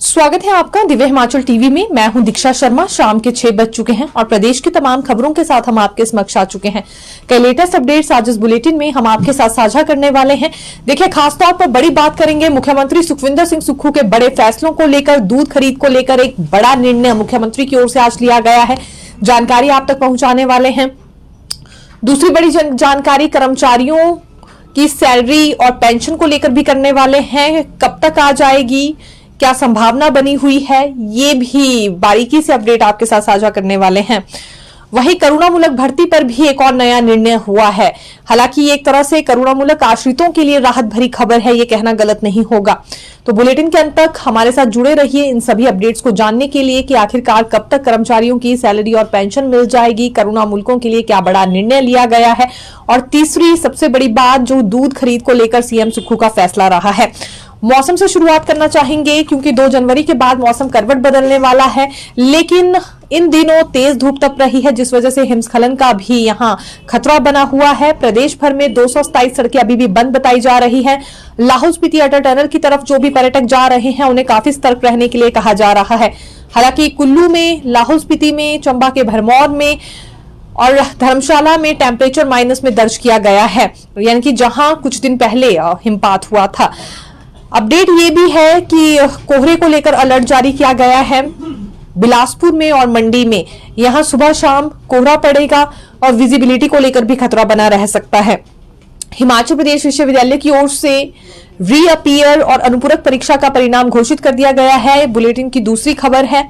स्वागत है आपका दिव्य हिमाचल टीवी में। मैं हूं दीक्षा शर्मा। शाम के 6 बज चुके हैं और प्रदेश की तमाम खबरों के साथ हम आपके समक्ष आ चुके हैं। कई लेटेस्ट अपडेट्स आज इस बुलेटिन में हम आपके साथ साझा करने वाले हैं। देखिए, खासतौर पर बड़ी बात करेंगे मुख्यमंत्री सुखविंदर सिंह सुक्खू के बड़े फैसलों को लेकर। दूध खरीद को लेकर एक बड़ा निर्णय मुख्यमंत्री की ओर से आज लिया गया है, जानकारी आप तक पहुंचाने वाले हैं। दूसरी बड़ी जानकारी कर्मचारियों की सैलरी और पेंशन को लेकर भी करने वाले हैं। कब तक आ जाएगी, क्या संभावना बनी हुई है, ये भी बारीकी से अपडेट आपके साथ साझा करने वाले हैं। वहीं करुणामूलक भर्ती पर भी एक और नया निर्णय हुआ है। हालांकि एक तरह से करुणामूलक आश्रितों के लिए राहत भरी खबर है, ये कहना गलत नहीं होगा। तो बुलेटिन के अंत तक हमारे साथ जुड़े रहिए इन सभी अपडेट्स को जानने के लिए कि आखिरकार कब तक कर्मचारियों की सैलरी और पेंशन मिल जाएगी, करुणामूलकों के लिए क्या बड़ा निर्णय लिया गया है, और तीसरी सबसे बड़ी बात जो दूध खरीद को लेकर सीएम सुक्खू का फैसला रहा है। मौसम से शुरुआत करना चाहेंगे क्योंकि 2 जनवरी के बाद मौसम करवट बदलने वाला है, लेकिन इन दिनों तेज धूप तप रही है जिस वजह से हिमस्खलन का भी यहां खतरा बना हुआ है। प्रदेश भर में 227 सड़कें अभी भी बंद बताई जा रही हैं। लाहौल स्पीति अटल टनल की तरफ जो भी पर्यटक जा रहे हैं उन्हें काफी सतर्क रहने के लिए कहा जा रहा है। हालांकि कुल्लू में, लाहौल स्पीति में, चंबा के भरमौर में और धर्मशाला में टेम्परेचर माइनस में दर्ज किया गया है, यानी कि जहां कुछ दिन पहले हिमपात हुआ था। अपडेट ये भी है कि कोहरे को लेकर अलर्ट जारी किया गया है। बिलासपुर में और मंडी में यहां सुबह शाम कोहरा पड़ेगा और विजिबिलिटी को लेकर भी खतरा बना रह सकता है। हिमाचल प्रदेश विश्वविद्यालय की ओर से रीअपियर और अनुपूरक परीक्षा का परिणाम घोषित कर दिया गया है। बुलेटिन की दूसरी खबर है,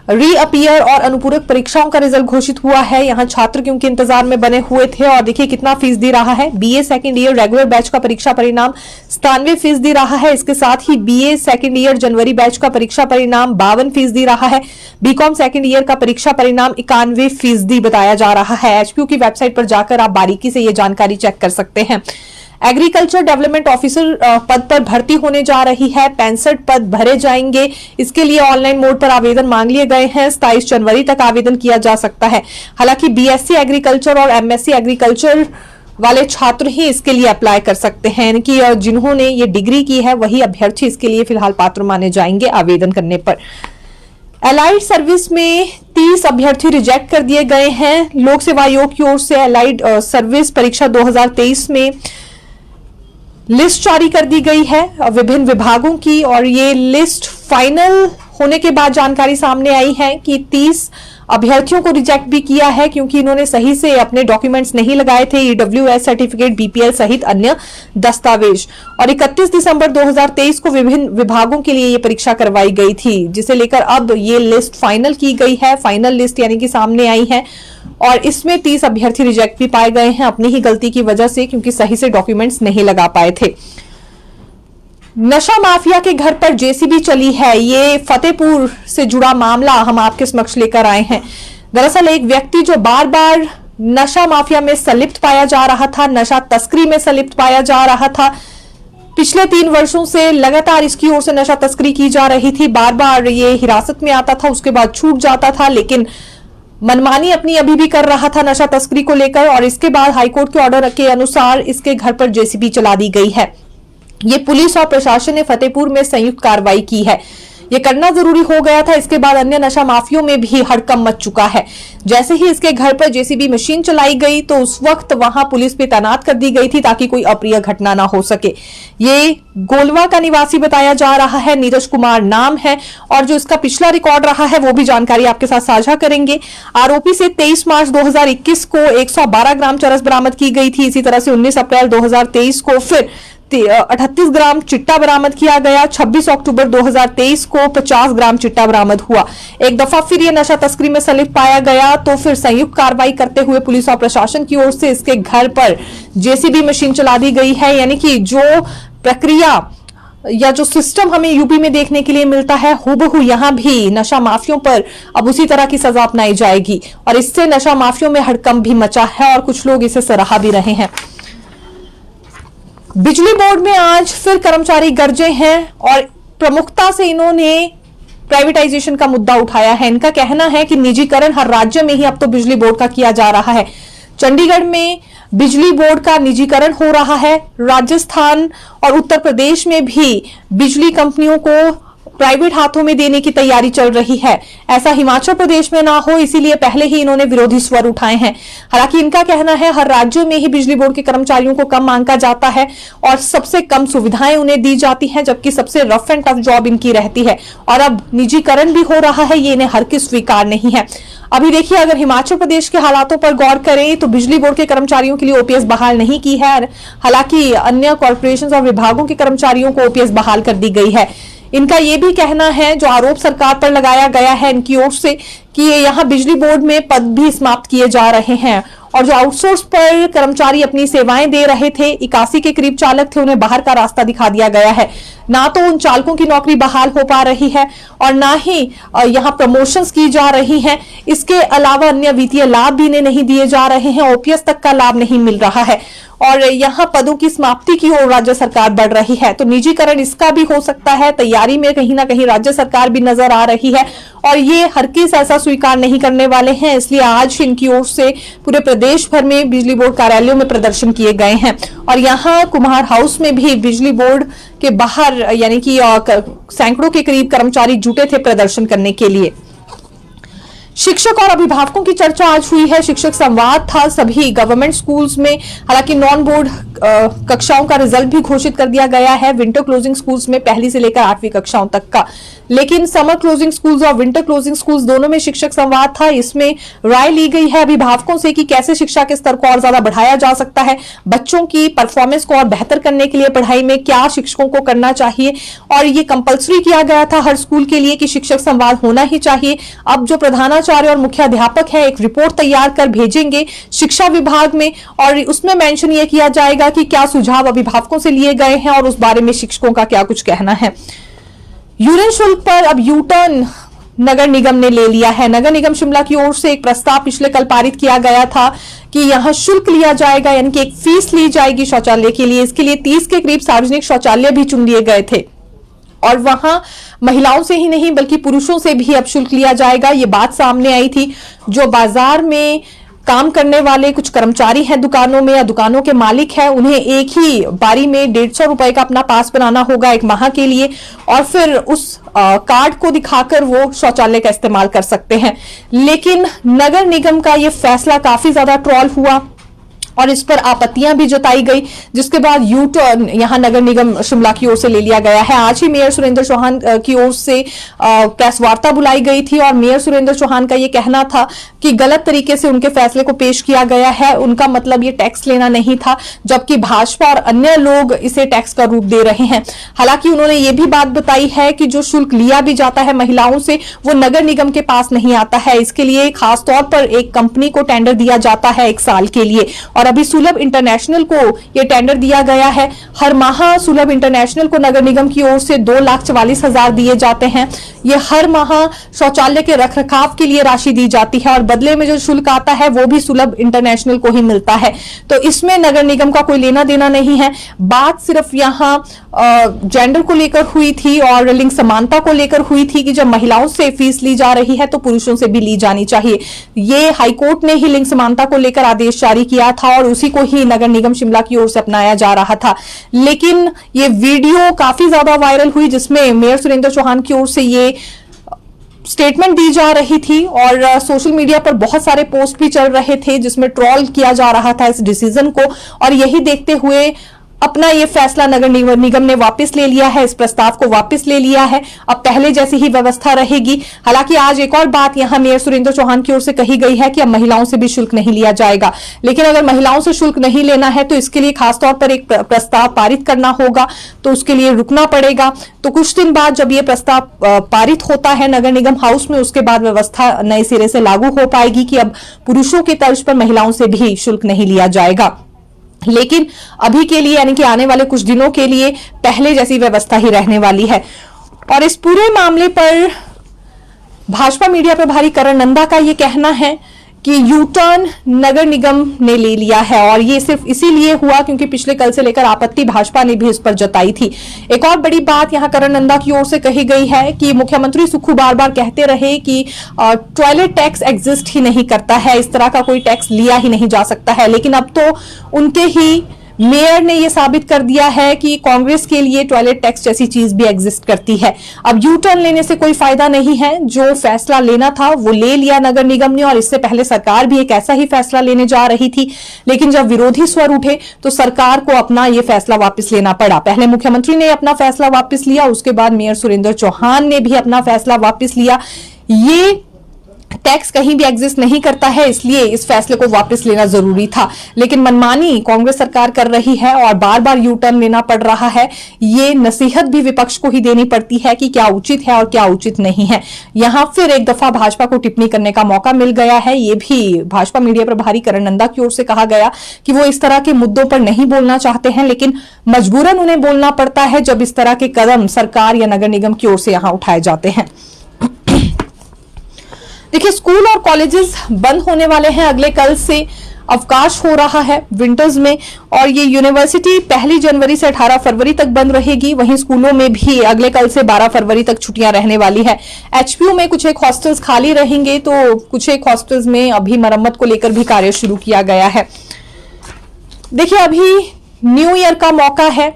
रीअपियर और अनुपूरक परीक्षाओं का रिजल्ट घोषित हुआ है। यहां छात्र क्योंकि इंतजार में बने हुए थे और देखिए कितना फीसदी रहा है। BA second year regular batch का परीक्षा परिणाम 97% रहा है। इसके साथ ही बीए सेकंड ईयर जनवरी बैच का परीक्षा परिणाम 52% रहा है। बीकॉम सेकंड ईयर का परीक्षा परिणाम 91% बताया जा रहा है। एचपीयू की वेबसाइट पर जाकर आप बारीकी से ये जानकारी चेक कर सकते हैं। एग्रीकल्चर डेवलपमेंट ऑफिसर पद पर भर्ती होने जा रही है। 65 पद भरे जाएंगे। इसके लिए ऑनलाइन मोड पर आवेदन मांग लिए गए हैं। 27 जनवरी तक आवेदन किया जा सकता है। हालांकि बीएससी एग्रीकल्चर और एमएससी एग्रीकल्चर वाले छात्र ही इसके लिए अप्लाई कर सकते हैं, यानी कि जिन्होंने ये डिग्री की है वही अभ्यर्थी इसके लिए फिलहाल पात्र माने जाएंगे आवेदन करने पर। एलाइड सर्विस में 30 अभ्यर्थी रिजेक्ट कर दिए गए हैं। लोक सेवा आयोग की ओर से एलाइड सर्विस परीक्षा 2023 में लिस्ट जारी कर दी गई है विभिन्न विभागों की, और ये लिस्ट फाइनल होने के बाद जानकारी सामने आई है कि 30 अभ्यर्थियों को रिजेक्ट भी किया है क्योंकि इन्होंने सही से अपने डॉक्यूमेंट्स नहीं लगाए थे, ईडब्ल्यूएस सर्टिफिकेट, बीपीएल सहित अन्य दस्तावेज। और 31 दिसंबर 2023 को विभिन्न विभागों के लिए ये परीक्षा करवाई गई थी, जिसे लेकर अब ये लिस्ट फाइनल की गई है। फाइनल लिस्ट यानी कि सामने आई है और इसमें 30 अभ्यर्थी रिजेक्ट भी पाए गए हैं अपनी ही गलती की वजह से, क्योंकि सही से डॉक्यूमेंट्स नहीं लगा पाए थे। नशा माफिया के घर पर जेसीबी चली है, ये फतेहपुर से जुड़ा मामला हम आपके समक्ष लेकर आए हैं। दरअसल एक व्यक्ति जो बार बार नशा माफिया में संलिप्त पाया जा रहा था, नशा तस्करी में संलिप्त पाया जा रहा था, पिछले 3 वर्षों से लगातार इसकी ओर से नशा तस्करी की जा रही थी। बार बार ये हिरासत में आता था, उसके बाद छूट जाता था, लेकिन मनमानी अपनी अभी भी कर रहा था नशा तस्करी को लेकर। और इसके बाद हाईकोर्ट के ऑर्डर के अनुसार इसके घर पर जेसीबी चला दी गई है। ये पुलिस और प्रशासन ने फतेहपुर में संयुक्त कार्रवाई की है। ये करना जरूरी हो गया था। इसके बाद अन्य नशा माफियों में भी हड़कंप मच चुका है। जैसे ही इसके घर पर जेसीबी मशीन चलाई गई तो उस वक्त वहां पुलिस भी तैनात कर दी गई थी ताकि कोई अप्रिय घटना ना हो सके। ये गोलवा का निवासी बताया जा रहा है, नीरज कुमार नाम है, और जो इसका पिछला रिकॉर्ड रहा है वो भी जानकारी आपके साथ साझा करेंगे। आरोपी से 23 मार्च 2021 को 112 ग्राम चरस बरामद की गई थी। इसी तरह से 19 अप्रैल 2023 को फिर 38 ग्राम चिट्टा बरामद किया गया। 26 अक्टूबर 2023 को 50 ग्राम चिट्टा बरामद हुआ। एक दफा फिर ये नशा तस्करी में संलिप्त पाया गया तो फिर संयुक्त कार्रवाई करते हुए पुलिस और प्रशासन की ओर से इसके घर पर जेसीबी मशीन चला दी गई है। यानी कि जो प्रक्रिया या जो सिस्टम हमें यूपी में देखने के लिए मिलता है, हूबहू यहां भी नशा माफियों पर अब उसी तरह की सजा अपनाई जाएगी। और इससे नशा माफियों में हड़कंप भी मचा है और कुछ लोग इसे सराहा भी रहे हैं। बिजली बोर्ड में आज फिर कर्मचारी गरजे हैं और प्रमुखता से इन्होंने प्राइवेटाइजेशन का मुद्दा उठाया है। इनका कहना है कि निजीकरण हर राज्य में ही अब तो बिजली बोर्ड का किया जा रहा है। चंडीगढ़ में बिजली बोर्ड का निजीकरण हो रहा है। राजस्थान और उत्तर प्रदेश में भी बिजली कंपनियों को प्राइवेट हाथों में देने की तैयारी चल रही है। ऐसा हिमाचल प्रदेश में ना हो, इसीलिए पहले ही इन्होंने विरोधी स्वर उठाए हैं। हालांकि इनका कहना है हर राज्य में ही बिजली बोर्ड के कर्मचारियों को कम मांगा जाता है और सबसे कम सुविधाएं उन्हें दी जाती हैं, जबकि सबसे रफ एंड टफ जॉब इनकी रहती है। और अब निजीकरण भी हो रहा है, ये इन्हें हर किस स्वीकार नहीं है। अभी देखिए, अगर हिमाचल प्रदेश के हालातों पर गौर करें तो बिजली बोर्ड के कर्मचारियों के लिए ओपीएस बहाल नहीं की है। हालांकि अन्य कॉर्पोरेशन और विभागों के कर्मचारियों को ओपीएस बहाल कर दी गई है। इनका यह भी कहना है, जो आरोप सरकार पर लगाया गया है इनकी ओर से, कि यहाँ बिजली बोर्ड में पद भी समाप्त किए जा रहे हैं और जो आउटसोर्स पर कर्मचारी अपनी सेवाएं दे रहे थे, 81 के करीब चालक थे, उन्हें बाहर का रास्ता दिखा दिया गया है। ना तो उन चालकों की नौकरी बहाल हो पा रही है और ना ही यहाँ प्रमोशंस की जा रही हैं। इसके अलावा अन्य वित्तीय लाभ भी इन्हें नहीं दिए जा रहे हैं, ओपीएस तक का लाभ नहीं मिल रहा है और यहाँ पदों की समाप्ति की ओर राज्य सरकार बढ़ रही है। तो निजीकरण इसका भी हो सकता है, तैयारी में कहीं ना कहीं राज्य सरकार भी नजर आ रही है और ये हर किस ऐसा स्वीकार नहीं करने वाले हैं। इसलिए आज इनकी ओर से पूरे प्रदेश भर में बिजली बोर्ड कार्यालयों में प्रदर्शन किए गए हैं और यहाँ कुम्हार हाउस में भी बिजली बोर्ड के बाहर यानी कि सैकड़ों के करीब कर्मचारी जुटे थे प्रदर्शन करने के लिए। शिक्षक और अभिभावकों की चर्चा आज हुई है। शिक्षक संवाद था सभी गवर्नमेंट स्कूल्स में। हालांकि नॉन बोर्ड कक्षाओं का रिजल्ट भी घोषित कर दिया गया है, विंटर क्लोजिंग स्कूल्स में पहली से लेकर 8वीं कक्षाओं तक का। लेकिन समर क्लोजिंग स्कूल्स और विंटर क्लोजिंग स्कूल्स दोनों में शिक्षक संवाद था। इसमें राय ली गई है अभिभावकों से कि कैसे शिक्षा के स्तर को और ज्यादा बढ़ाया जा सकता है, बच्चों की परफॉर्मेंस को और बेहतर करने के लिए पढ़ाई में क्या शिक्षकों को करना चाहिए। और ये कंपल्सरी किया गया था हर स्कूल के लिए कि शिक्षक संवाद होना ही चाहिए। अब जो प्रधानाचार्य और मुख्य अध्यापक है एक रिपोर्ट तैयार कर भेजेंगे शिक्षा विभाग में और उसमें मेंशन ये किया जाएगा कि क्या सुझाव अभिभावकों से लिए गए हैं और उस बारे में शिक्षकों का क्या कुछ कहना है। यूरिन शुल्क पर अब यू टर्न नगर निगम ने ले लिया है। नगर निगम शिमला की ओर से एक प्रस्ताव पिछले कल पारित किया गया था कि यहां शुल्क लिया जाएगा, यानी कि एक फीस ली जाएगी शौचालय के लिए। इसके लिए 30 के करीब सार्वजनिक शौचालय भी चुन लिए गए थे और वहां महिलाओं से ही नहीं बल्कि पुरुषों से भी अब शुल्क लिया जाएगा। ये बात सामने आई थी। जो बाजार में काम करने वाले कुछ कर्मचारी हैं दुकानों में या दुकानों के मालिक हैं, उन्हें एक ही बारी में 150 रुपए का अपना पास बनाना होगा एक माह के लिए और फिर उस कार्ड को दिखाकर वो शौचालय का इस्तेमाल कर सकते हैं। लेकिन नगर निगम का ये फैसला काफी ज्यादा ट्रोल हुआ और इस पर आपत्तियां भी जताई गई, जिसके बाद यू टर्न यहां नगर निगम शिमला की ओर से ले लिया गया है। आज ही मेयर सुरेंद्र चौहान की ओर से प्रेस वार्ता बुलाई गई थी और मेयर सुरेंद्र चौहान का यह कहना था कि गलत तरीके से उनके फैसले को पेश किया गया है। उनका मतलब ये टैक्स लेना नहीं था, जबकि भाजपा और अन्य लोग इसे टैक्स का रूप दे रहे हैं। हालांकि उन्होंने ये भी बात बताई है कि जो शुल्क लिया भी जाता है महिलाओं से वो नगर निगम के पास नहीं आता है। इसके लिए खासतौर पर एक कंपनी को टेंडर दिया जाता है 1 साल के लिए और अभी सुलभ इंटरनेशनल को यह टेंडर दिया गया है। हर माह सुलभ इंटरनेशनल को नगर निगम की ओर से 2,44,000 दिए जाते हैं। ये हर माह शौचालय के रखरखाव के लिए राशि दी जाती है और बदले में जो शुल्क आता है वो भी सुलभ इंटरनेशनल को ही मिलता है। तो इसमें नगर निगम का कोई लेना देना नहीं है। बात सिर्फ यहाँ जेंडर को लेकर हुई थी और लिंग समानता को लेकर हुई थी कि जब महिलाओं से फीस ली जा रही है तो पुरुषों से भी ली जानी चाहिए। ये हाईकोर्ट ने ही लिंग समानता को लेकर आदेश जारी किया था और उसी को ही नगर निगम शिमला की ओर से अपनाया जा रहा था। लेकिन ये वीडियो काफी ज्यादा वायरल हुई जिसमें मेयर सुरेंद्र चौहान की ओर से ये स्टेटमेंट दी जा रही थी और सोशल मीडिया पर बहुत सारे पोस्ट भी चल रहे थे जिसमें ट्रोल किया जा रहा था इस डिसीजन को। और यही देखते हुए अपना ये फैसला नगर निगम ने वापस ले लिया है, इस प्रस्ताव को वापस ले लिया है। अब पहले जैसी ही व्यवस्था रहेगी। हालांकि आज एक और बात यहां मेयर सुरेंद्र चौहान की ओर से कही गई है कि अब महिलाओं से भी शुल्क नहीं लिया जाएगा। लेकिन अगर महिलाओं से शुल्क नहीं लेना है तो इसके लिए खासतौर पर एक प्रस्ताव पारित करना होगा, तो उसके लिए रुकना पड़ेगा। तो कुछ दिन बाद जब ये प्रस्ताव पारित होता है नगर निगम हाउस में, उसके बाद व्यवस्था नए सिरे से लागू हो पाएगी कि अब पुरुषों की तर्ज पर महिलाओं से भी शुल्क नहीं लिया जाएगा। लेकिन अभी के लिए यानी कि आने वाले कुछ दिनों के लिए पहले जैसी व्यवस्था ही रहने वाली है। और इस पूरे मामले पर भाजपा मीडिया पर भारी करण नंदा का यह कहना है कि यू टर्न नगर निगम ने ले लिया है और ये सिर्फ इसीलिए हुआ क्योंकि पिछले कल से लेकर आपत्ति भाजपा ने भी इस पर जताई थी। एक और बड़ी बात यहां करण नंदा की ओर से कही गई है कि मुख्यमंत्री सुक्खू बार बार कहते रहे कि टॉयलेट टैक्स एग्जिस्ट ही नहीं करता है, इस तरह का कोई टैक्स लिया ही नहीं जा सकता है। लेकिन अब तो उनके ही मेयर ने यह साबित कर दिया है कि कांग्रेस के लिए टॉयलेट टैक्स जैसी चीज भी एग्जिस्ट करती है। अब यू टर्न लेने से कोई फायदा नहीं है। जो फैसला लेना था वो ले लिया नगर निगम ने, और इससे पहले सरकार भी एक ऐसा ही फैसला लेने जा रही थी, लेकिन जब विरोधी स्वर उठे तो सरकार को अपना यह फैसला वापस लेना पड़ा। पहले मुख्यमंत्री ने अपना फैसला वापस लिया, उसके बाद मेयर सुरेंद्र चौहान ने भी अपना फैसला वापस लिया। ये टैक्स कहीं भी एग्जिस्ट नहीं करता है, इसलिए इस फैसले को वापस लेना जरूरी था, लेकिन मनमानी कांग्रेस सरकार कर रही है और बार बार यू टर्न लेना पड़ रहा है। ये नसीहत भी विपक्ष को ही देनी पड़ती है कि क्या उचित है और क्या उचित नहीं है। यहां फिर एक दफा भाजपा को टिप्पणी करने का मौका मिल गया है। ये भी भाजपा मीडिया प्रभारी करण नंदा की ओर से कहा गया कि वो इस तरह के मुद्दों पर नहीं बोलना चाहते हैं, लेकिन मजबूरन उन्हें बोलना पड़ता है जब इस तरह के कदम सरकार या नगर निगम की ओर से यहां उठाए जाते हैं। देखिए, स्कूल और कॉलेजेस बंद होने वाले हैं। अगले कल से अवकाश हो रहा है विंटर्स में, और ये यूनिवर्सिटी 1 जनवरी से 18 फरवरी तक बंद रहेगी। वहीं स्कूलों में भी अगले कल से 12 फरवरी तक छुट्टियां रहने वाली है। एचपीयू में कुछ एक हॉस्टल्स खाली रहेंगे, तो कुछ एक हॉस्टल्स में अभी मरम्मत को लेकर भी कार्य शुरू किया गया है। देखिए, अभी न्यू ईयर का मौका है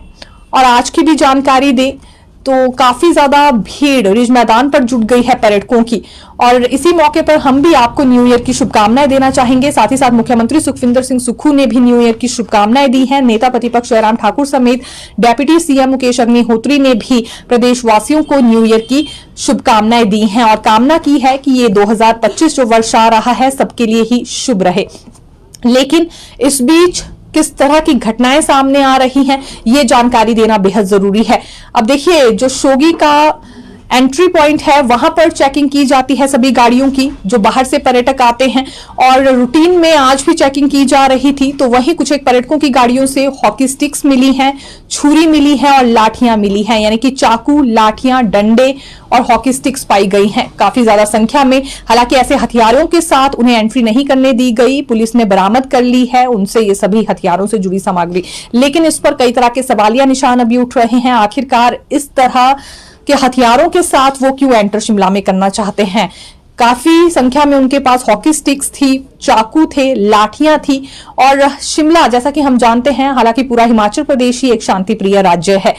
और आज की भी जानकारी दे तो काफी ज्यादा भीड़ रिज मैदान पर जुट गई है पर्यटकों की, और इसी मौके पर हम भी आपको न्यू ईयर की शुभकामनाएं देना चाहेंगे। साथ ही साथ मुख्यमंत्री सुखविंदर सिंह सुक्खू ने भी न्यू ईयर की शुभकामनाएं दी हैं। नेता प्रतिपक्ष जयराम ठाकुर समेत डेप्यूटी सीएम मुकेश अग्निहोत्री ने भी प्रदेशवासियों को न्यू ईयर की शुभकामनाएं दी हैं और कामना की है कि ये 2025 जो वर्ष आ रहा है सबके लिए ही शुभ रहे। लेकिन इस बीच किस तरह की घटनाएं सामने आ रही हैं, ये जानकारी देना बेहद जरूरी है। अब देखिए, जो शोगी का एंट्री पॉइंट है वहां पर चेकिंग की जाती है सभी गाड़ियों की जो बाहर से पर्यटक आते हैं, और रूटीन में आज भी चेकिंग की जा रही थी। तो वहीं कुछ एक पर्यटकों की गाड़ियों से हॉकी स्टिक्स मिली हैं, छुरी मिली है और लाठियां मिली हैं, यानी कि चाकू, लाठियां, डंडे और हॉकी स्टिक्स पाई गई हैं काफी ज्यादा संख्या में। हालांकि ऐसे हथियारों के साथ उन्हें एंट्री नहीं करने दी गई। पुलिस ने बरामद कर ली है उनसे ये सभी हथियारों से जुड़ी सामग्री, लेकिन इस पर कई तरह के सवालिया निशान अभी उठ रहे हैं। आखिरकार इस तरह के हथियारों के साथ वो क्यों एंटर शिमला में करना चाहते हैं? काफी संख्या में उनके पास हॉकी स्टिक्स थी, चाकू थे, लाठियां थी, और शिमला जैसा कि हम जानते हैं, हालांकि पूरा हिमाचल प्रदेश ही एक शांति प्रिय राज्य है,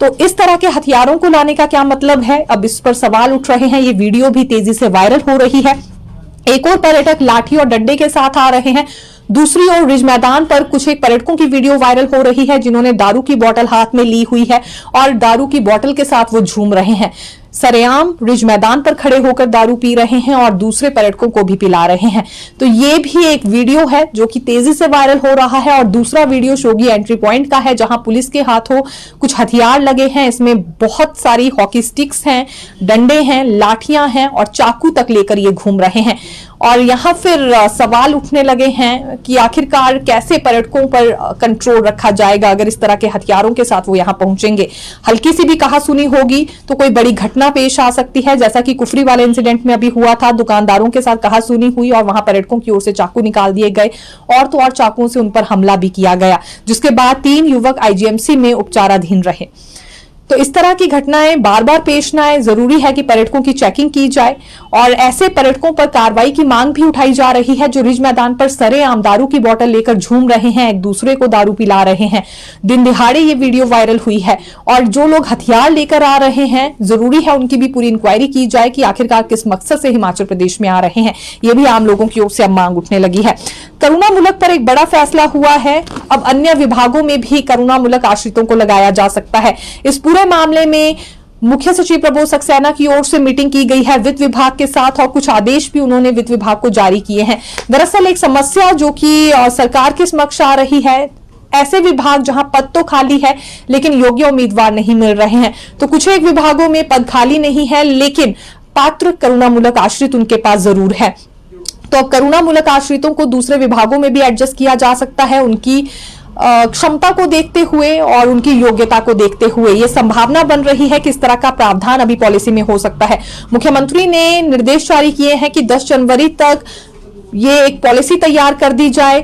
तो इस तरह के हथियारों को लाने का क्या मतलब है? अब इस पर सवाल उठ रहे हैं। ये वीडियो भी तेजी से वायरल हो रही है। एक और पर्यटक लाठी और डंडे के साथ आ रहे हैं, दूसरी ओर रिज मैदान पर कुछ एक पर्यटकों की वीडियो वायरल हो रही है जिन्होंने दारू की बोतल हाथ में ली हुई है और दारू की बोतल के साथ वो झूम रहे हैं। सरेआम रिज मैदान पर खड़े होकर दारू पी रहे हैं और दूसरे पर्यटकों को भी पिला रहे हैं। तो ये भी एक वीडियो है जो कि तेजी से वायरल हो रहा है। और दूसरा वीडियो शोगी एंट्री पॉइंट का है जहां पुलिस के हाथों कुछ हथियार लगे हैं। इसमें बहुत सारी हॉकी स्टिक्स हैं, डंडे हैं, लाठियां हैं और चाकू तक लेकर ये घूम रहे हैं। और यहां फिर सवाल उठने लगे हैं कि आखिरकार कैसे पर्यटकों पर कंट्रोल रखा जाएगा अगर इस तरह के हथियारों के साथ वो यहां पहुंचेंगे। हल्की सी भी कहासुनी होगी तो कोई बड़ी घटना पेश आ सकती है, जैसा कि कुफरी वाले इंसिडेंट में अभी हुआ था। दुकानदारों के साथ कहासुनी हुई और वहां पर्यटकों की ओर से चाकू निकाल दिए गए और तो और चाकुओं से उन पर हमला भी किया गया, जिसके बाद 3 युवक आईजीएमसी में उपचाराधीन रहे। तो इस तरह की घटनाएं बार बार पेश न आए, जरूरी है कि पर्यटकों की चेकिंग की जाए और ऐसे पर्यटकों पर कार्रवाई की मांग भी उठाई जा रही है जो रिज मैदान पर सरेआम दारू की बोतल लेकर झूम रहे हैं, एक दूसरे को दारू पिला रहे हैं। दिन दिहाड़े ये वीडियो वायरल हुई है और जो लोग हथियार लेकर आ रहे हैं जरूरी है उनकी भी पूरी इंक्वायरी की जाए कि आखिरकार किस मकसद से हिमाचल प्रदेश में आ रहे हैं। ये भी आम लोगों की ओर से अब मांग उठने लगी है। करुणामूलक पर एक बड़ा फैसला हुआ है, अब अन्य विभागों में भी करुणामूलक आश्रितों को लगाया जा सकता है। इस पूरे मामले में मुख्य सचिव प्रबोध सक्सेना की ओर से मीटिंग की गई है वित्त विभाग के साथ और कुछ आदेश भी उन्होंने वित्त विभाग को जारी किए हैं। दरअसल एक समस्या जो कि सरकार के समक्ष आ रही है, ऐसे विभाग जहां पद तो खाली है लेकिन योग्य उम्मीदवार नहीं मिल रहे हैं। तो कुछ एक विभागों में पद खाली नहीं है लेकिन पात्र करुणामूलक आश्रित उनके पास जरूर है। तो अब करुणामूलक आश्रितों को दूसरे विभागों में भी एडजस्ट किया जा सकता है, उनकी क्षमता को देखते हुए और उनकी योग्यता को देखते हुए। यह संभावना बन रही है कि इस तरह का प्रावधान अभी पॉलिसी में हो सकता है। मुख्यमंत्री ने निर्देश जारी किए हैं कि 10 जनवरी तक ये एक पॉलिसी तैयार कर दी जाए।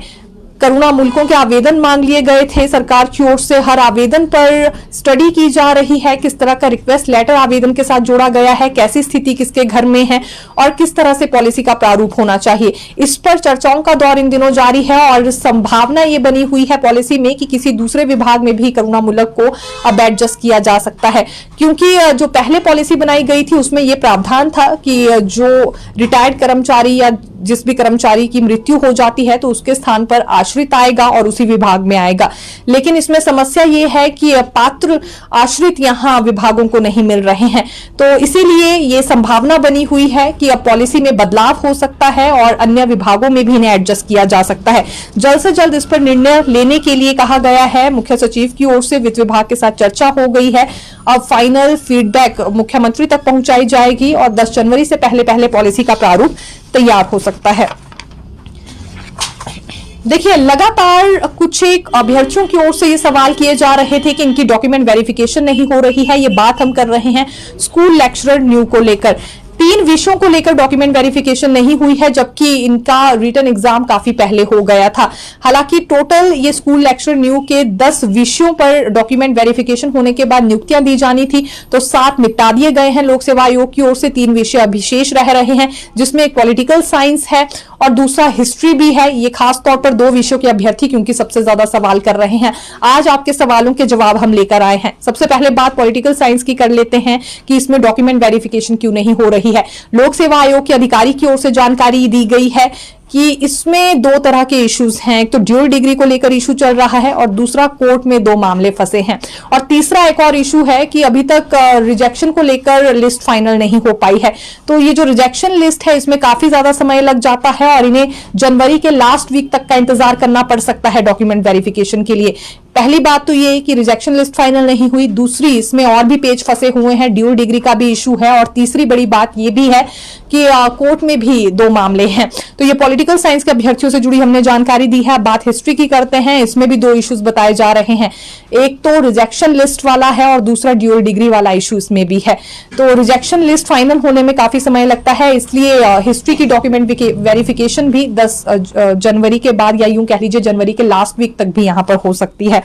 करुणा मुल्कों के आवेदन मांग लिए गए थे सरकार की ओर से। हर आवेदन पर स्टडी की जा रही है, किस तरह का रिक्वेस्ट लेटर आवेदन के साथ जोड़ा गया है, कैसी स्थिति किसके घर में है और किस तरह से पॉलिसी का प्रारूप होना चाहिए। इस पर चर्चाओं का दौर इन दिनों जारी है और संभावना ये बनी हुई है पॉलिसी में कि किसी दूसरे विभाग में भी करुणा मुल्क को अब एडजस्ट किया जा सकता है, क्योंकि जो पहले पॉलिसी बनाई गई थी उसमें यह प्रावधान था कि जो रिटायर्ड कर्मचारी या जिस भी कर्मचारी की मृत्यु हो जाती है तो उसके स्थान पर आश्रित आएगा और उसी विभाग में आएगा। लेकिन इसमें समस्या ये है कि पात्र आश्रित यहां विभागों को नहीं मिल रहे हैं, तो इसीलिए ये संभावना बनी हुई है कि अब पॉलिसी में बदलाव हो सकता है और अन्य विभागों में भी इन्हें एडजस्ट किया जा सकता है। जल्द से जल्द इस पर निर्णय लेने के लिए कहा गया है। मुख्य सचिव की ओर से वित्त विभाग के साथ चर्चा हो गई है। अब फाइनल फीडबैक मुख्यमंत्री तक पहुंचाई जाएगी और 10 जनवरी से पहले पॉलिसी का प्रारूप तैयार हो सकता है। देखिए, लगातार कुछ एक अभ्यर्थियों की ओर से ये सवाल किए जा रहे थे कि इनकी डॉक्यूमेंट वेरिफिकेशन नहीं हो रही है। ये बात हम कर रहे हैं स्कूल लेक्चरर न्यू को लेकर। 3 विषयों को लेकर डॉक्यूमेंट वेरिफिकेशन नहीं हुई है, जबकि इनका रिटन एग्जाम काफी पहले हो गया था। हालांकि टोटल ये स्कूल लेक्चरर न्यू के 10 विषयों पर डॉक्यूमेंट वेरिफिकेशन होने के बाद नियुक्तियां दी जानी थी, तो 7 निपटा दिए गए हैं लोक सेवा आयोग की ओर से। 3 विषय अभी शेष रह रहे हैं, जिसमें एक पॉलिटिकल साइंस है और दूसरा हिस्ट्री भी है। ये खास तौर पर 2 विषयों के अभ्यर्थी क्योंकि सबसे ज्यादा सवाल कर रहे हैं। आज आपके सवालों के जवाब हम लेकर आए हैं। सबसे पहले बात पॉलिटिकल साइंस की कर लेते हैं कि इसमें डॉक्यूमेंट वेरिफिकेशन क्यों नहीं हो रही है। लोक सेवा आयोग के अधिकारी की ओर से जानकारी दी गई है कि इसमें 2 तरह के इश्यूज हैं। एक तो ड्यूल डिग्री को लेकर इशू चल रहा है और दूसरा कोर्ट में 2 मामले फंसे हैं। और तीसरा एक और इशू है कि अभी तक रिजेक्शन को लेकर लिस्ट फाइनल नहीं हो पाई है। तो ये जो रिजेक्शन लिस्ट है इसमें काफी ज्यादा समय लग जाता है और इन्हें जनवरी के लास्ट वीक तक का इंतजार करना पड़ सकता है डॉक्यूमेंट वेरिफिकेशन के लिए। पहली बात तो ये कि रिजेक्शन लिस्ट फाइनल नहीं हुई, दूसरी इसमें और भी पेज फंसे हुए हैं, ड्यूल डिग्री का भी इशू है और तीसरी बड़ी बात ये भी है कि कोर्ट में भी 2 मामले हैं। तो ये पॉलिटिकल साइंस के अभ्यर्थियों से जुड़ी हमने जानकारी दी है। बात हिस्ट्री की करते हैं, इसमें भी 2 इश्यूज बताए जा रहे हैं। एक तो रिजेक्शन लिस्ट वाला है और दूसरा ड्यूल डिग्री वाला इशू इसमें भी है। तो रिजेक्शन लिस्ट फाइनल होने में काफी समय लगता है, इसलिए हिस्ट्री की डॉक्यूमेंट वेरिफिकेशन भी 10 जनवरी के बाद या यूं कह लीजिए जनवरी के लास्ट वीक तक भी यहां पर हो सकती है।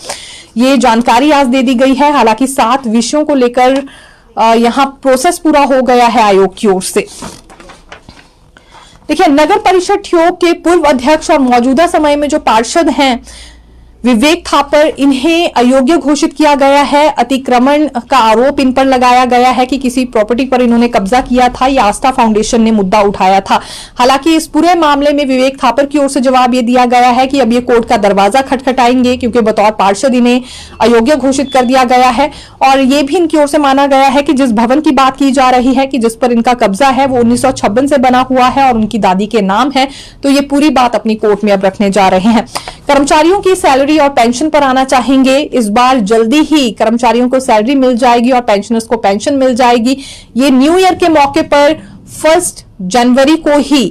ये जानकारी आज दे दी गई है। हालांकि 7 विषयों को लेकर यहां प्रोसेस पूरा हो गया है आयोग की ओर से। देखिए, नगर परिषद ठियोग के पूर्व अध्यक्ष और मौजूदा समय में जो पार्षद हैं विवेक थापर, इन्हें अयोग्य घोषित किया गया है। अतिक्रमण का आरोप इन पर लगाया गया है कि किसी प्रॉपर्टी पर इन्होंने कब्जा किया था। यह आस्था फाउंडेशन ने मुद्दा उठाया था। हालांकि इस पूरे मामले में विवेक थापर की ओर से जवाब यह दिया गया है कि अब ये कोर्ट का दरवाजा खटखटाएंगे, क्योंकि बतौर पार्षद इन्हें अयोग्य घोषित कर दिया गया है। और यह भी इनकी ओर से माना गया है कि जिस भवन की बात की जा रही है कि जिस पर इनका कब्जा है वो 1956 से बना हुआ है और उनकी दादी के नाम है। तो ये पूरी बात अपनी कोर्ट में अब रखने जा रहे हैं। कर्मचारियों की सैलरी और पेंशन पर आना चाहेंगे। इस बार जल्दी ही कर्मचारियों को सैलरी मिल जाएगी और पेंशनर्स को पेंशन मिल जाएगी। ये न्यू ईयर के मौके पर 1 जनवरी को ही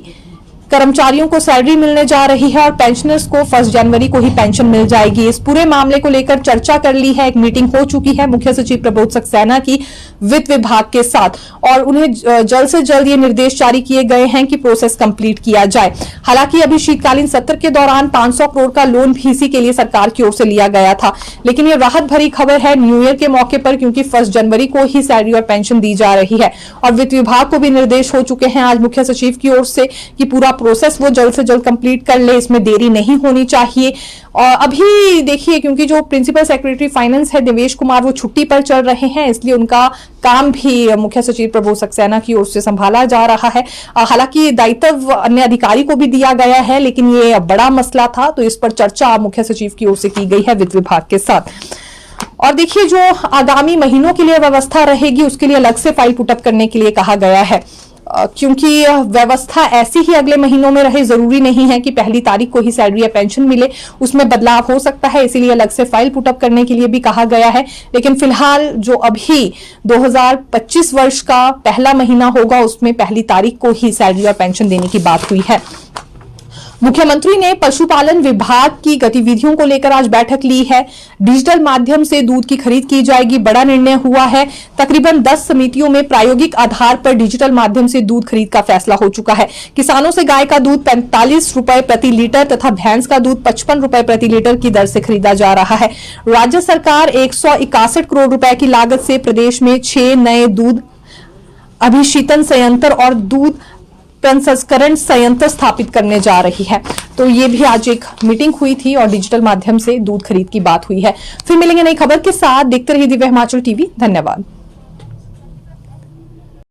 कर्मचारियों को सैलरी मिलने जा रही है और पेंशनर्स को 1 जनवरी को ही पेंशन मिल जाएगी। इस पूरे मामले को लेकर चर्चा कर ली है। एक मीटिंग हो चुकी है मुख्य सचिव प्रबोध सक्सेना की वित्त विभाग के साथ और उन्हें जल्द से जल्द ये निर्देश जारी किए गए हैं कि प्रोसेस कंप्लीट किया जाए। हालांकि अभी शीतकालीन सत्र के दौरान 500 करोड़ का लोन भी इसी के लिए सरकार की ओर से लिया गया था, लेकिन ये राहत भरी खबर है न्यू ईयर के मौके पर, क्योंकि 1 जनवरी को ही सैलरी और पेंशन दी जा रही है। और वित्त विभाग को भी निर्देश हो चुके हैं आज मुख्य सचिव की ओर से कि पूरा प्रोसेस वो जल्द से जल्द कंप्लीट कर ले, इसमें देरी नहीं होनी चाहिए। और अभी देखिए, क्योंकि जो प्रिंसिपल सेक्रेटरी फाइनेंस है देवेश कुमार, वो छुट्टी पर चल रहे हैं, इसलिए उनका काम भी मुख्य सचिव प्रबोध सक्सेना की ओर से संभाला जा रहा है। हालांकि दायित्व अन्य अधिकारी को भी दिया गया है, लेकिन ये बड़ा मसला था तो इस पर चर्चा मुख्य सचिव की ओर से की गई है वित्त विभाग के साथ। और देखिए, जो आगामी महीनों के लिए व्यवस्था रहेगी उसके लिए अलग से फाइल पुटअप करने के लिए कहा गया है, क्योंकि व्यवस्था ऐसी ही अगले महीनों में रहे। जरूरी नहीं है कि 1 तारीख को ही सैलरी या पेंशन मिले, उसमें बदलाव हो सकता है, इसीलिए अलग से फाइल पुटअप करने के लिए भी कहा गया है। लेकिन फिलहाल जो अभी 2025 वर्ष का पहला महीना होगा उसमें 1 तारीख को ही सैलरी और पेंशन देने की बात हुई है। मुख्यमंत्री ने पशुपालन विभाग की गतिविधियों को लेकर आज बैठक ली है। डिजिटल माध्यम से दूध की खरीद की जाएगी, बड़ा निर्णय हुआ है। तकरीबन 10 समितियों में प्रायोगिक आधार पर डिजिटल माध्यम से दूध खरीद का फैसला हो चुका है। किसानों से गाय का दूध 45 रुपए प्रति लीटर तथा भैंस का दूध 55 रुपए प्रति लीटर की दर से खरीदा जा रहा है। राज्य सरकार 161 करोड़ रुपए की लागत से प्रदेश में 6 नए दूध अभिशीतन संयंत्र और दूध प्रसंस्करण संयंत्र स्थापित करने जा रही है। तो ये भी आज एक मीटिंग हुई थी और डिजिटल माध्यम से दूध खरीद की बात हुई है। फिर मिलेंगे नई खबर के साथ। देखते रहिए दिव्य हिमाचल टीवी। धन्यवाद।